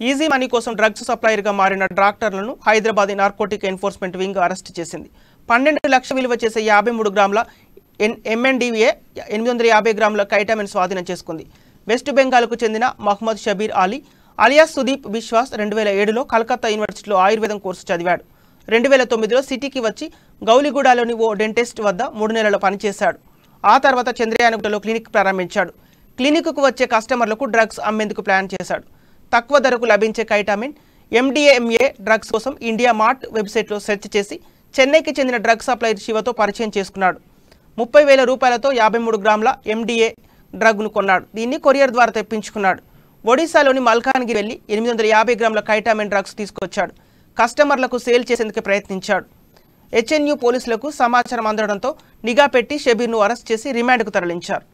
Easy money కోసం drugs సప్లయర్గా మారిన డాక్టర్లను Hyderabad narcotic enforcement wing arrest చేసింది. 12 లక్షల విలువ చేసే 53 గ్రాముల MNDA 850 గ్రాముల కైటామిన్ స్వాధీనం చేసుకుంది. వెస్ట్ బెంగాల్కు చెందిన మహమ్మద్ షబీర్ అలీ అలియాస్ సుదీప్ విశ్వాస్ 2007లో కలకత్తా యూనివర్సిటీలో ఆయుర్వేదం కోర్సు చదివాడు. 2009లో సిటీకి వచ్చి గౌలిగూడలోని ఓ డెంటిస్ట్ వద్ద 3 నెలలు పనిచేశాడు. ఆ తర్వాత చంద్రయానగుట్టలో క్లినిక్ ప్రారంభించాడు. క్లినిక్కు వచ్చే కస్టమర్లకు డ్రగ్స్ అమ్మేందుకు ప్లాన్ చేశాడు. తక్కువ ధరకు లభించే కైటామిన్ MDMA డ్రగ్స్ కోసం ఇండియా మార్ట్ వెబ్సైట్లో సెర్చ్ చేసి చెన్నైకి చెందిన డ్రగ్ సప్లయర్ శివతో పరిచయం చేసుకున్నాడు. 30,000 రూపాయలతో 53 గ్రాముల MDA డ్రగ్ను కొన్నాడు. దీన్ని కొరియర్ ద్వారా తెప్పించుకున్నాడు. ఒడిశాలోని మల్కాన్గిరి వెళ్లి 850 గ్రాముల కైటామిన్ డ్రగ్స్ తీసుకొచ్చాడు. కస్టమర్లకు సేల్ చేసేందుకు ప్రయత్నించాడు. HNU పోలీసులకు సమాచారం అందడంతో నిఘా పెట్టి షబీర్ను అరెస్ట్ చేసి రిమాండ్కు తరలించారు.